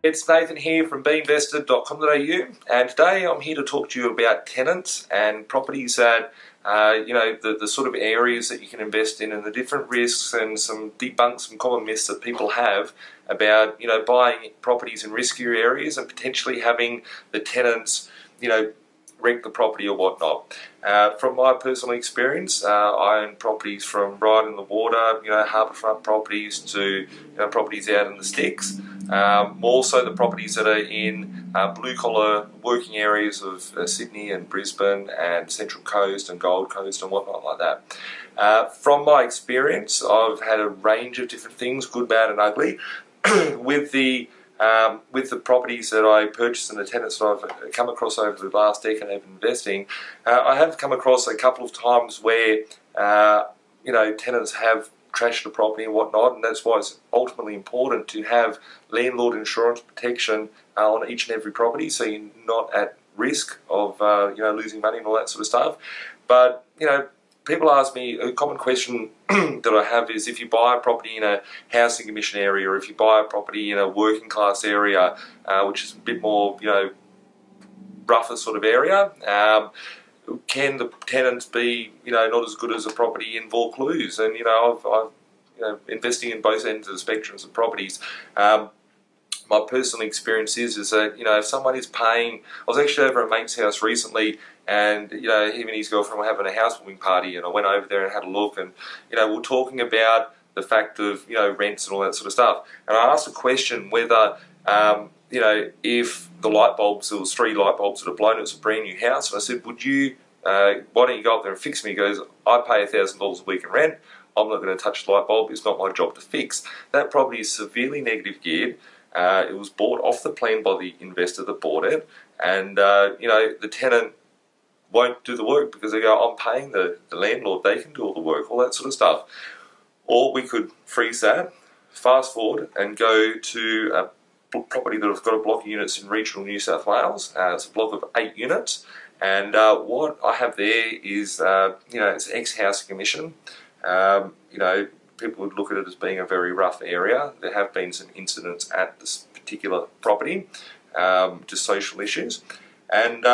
It's Nathan here from B.Invested.com.au, and today I'm here to talk to you about tenants and properties that, the sort of areas that you can invest in and the different risks, and debunk some common myths that people have about, buying properties in riskier areas and potentially having the tenants, rent the property or whatnot. From my personal experience, I own properties from right in the water, harbourfront properties to properties out in the sticks. More so the properties that are in blue-collar working areas of Sydney and Brisbane and Central Coast and Gold Coast and whatnot like that. From my experience, I've had a range of different things, good, bad and ugly, with the properties that I purchased and the tenants that I've come across over the last decade of investing. I have come across a couple of times where tenants have trashed the property and whatnot, and that's why it's ultimately important to have landlord insurance protection on each and every property, so you're not at risk of losing money and all that sort of stuff. But people ask me, a common question that I have is, if you buy a property in a housing commission area, or if you buy a property in a working class area, which is a bit more rougher sort of area, can the tenants be not as good as a property in Vaucluse? And I've investing in both ends of the spectrums of properties. My personal experience is that if someone is paying, I was actually over at a mate's house recently, and him and his girlfriend were having a housewarming party, and I went over there and had a look, and we're talking about the fact of rents and all that sort of stuff. And I asked a question whether if the light bulbs, there was 3 light bulbs that had blown, it was a brand new house, and I said, why don't you go up there and fix me? He goes, I pay $1,000 a week in rent, I'm not going to touch the light bulb, it's not my job to fix. That property is severely negative geared. It was bought off the plan by the investor that bought it, and the tenant won't do the work because they go, I'm paying the landlord, they can do all the work, all that sort of stuff. Or we could freeze that, fast forward and go to a property that has got a block of units in regional New South Wales. It's a block of 8 units, and what I have there is it's ex-housing commission. People would look at it as being a very rough area. There have been some incidents at this particular property, just social issues. And,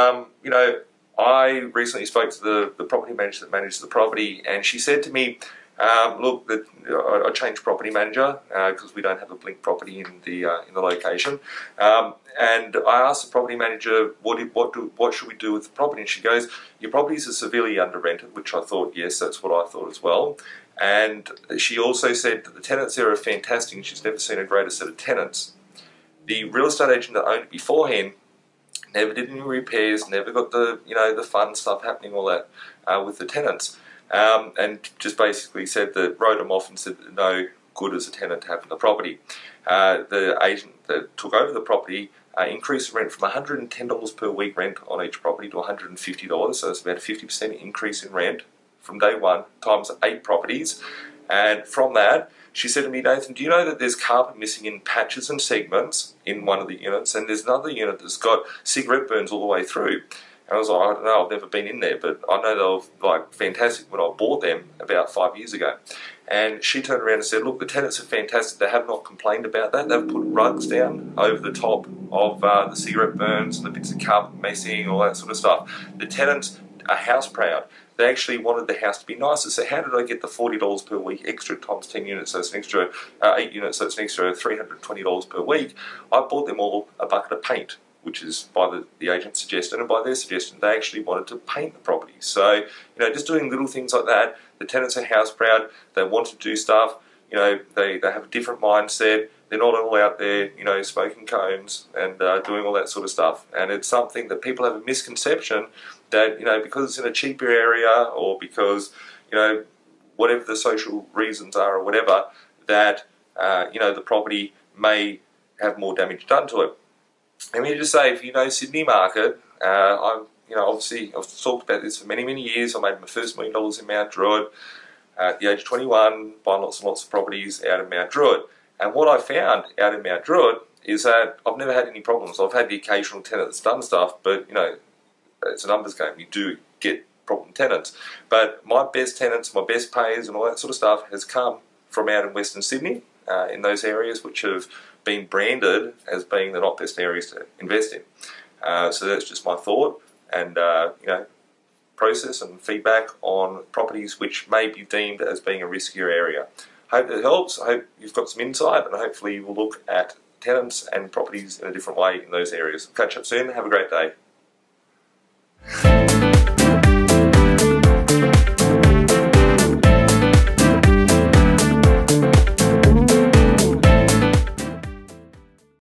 I recently spoke to the property manager that manages the property, and she said to me, look, I changed property manager because we don't have a Blink property in the location. And I asked the property manager, what should we do with the property? And she goes, your properties are severely under rented, which I thought, yes, that's what I thought as well. And she also said that the tenants there are fantastic, and she's never seen a greater set of tenants. The real estate agent that owned it beforehand never did any repairs, never got the fun stuff happening, all that with the tenants, and just basically said that, wrote them off and said that no good as a tenant to have in the property. The agent that took over the property increased the rent from $110 per week rent on each property to $150, so it's about a 50% increase in rent from day one, times 8 properties. And from that, she said to me, Nathan, do you know that there's carpet missing in patches and segments in one of the units, and there's another unit that's got cigarette burns all the way through? And I was like, I don't know, I've never been in there, but I know they were fantastic when I bought them about 5 years ago. And she turned around and said, look, the tenants are fantastic, they have not complained about that. They've put rugs down over the top of the cigarette burns and the bits of carpet missing, all that sort of stuff. The tenants are house proud. They actually wanted the house to be nicer, so how did I get the $40 per week extra times 10 units, so it's an extra 8 units, so it's an extra $320 per week? I bought them all a bucket of paint, which is by the agent's suggestion, and by their suggestion they actually wanted to paint the property. So, just doing little things like that. The tenants are house proud, they want to do stuff, they have a different mindset. They're not all out there, smoking cones and doing all that sort of stuff. And it's something that people have a misconception that, because it's in a cheaper area, or because, whatever the social reasons are or whatever, that, the property may have more damage done to it. Let me just say, if you know Sydney market, obviously I've talked about this for many, many years. I made my first $1 million in Mount Druitt at the age of 21, buying lots and lots of properties out of Mount Druitt. And what I found out in Mount Druitt is that I've never had any problems. I've had the occasional tenant that's done stuff, but it's a numbers game. You do get problem tenants. But my best tenants, my best payers and all that sort of stuff has come from out in Western Sydney, in those areas which have been branded as being the not best areas to invest in. So that's just my thought, and process and feedback on properties which may be deemed as being a riskier area. Hope that helps. I hope you've got some insight, and hopefully you will look at tenants and properties in a different way in those areas. Catch up soon. Have a great day.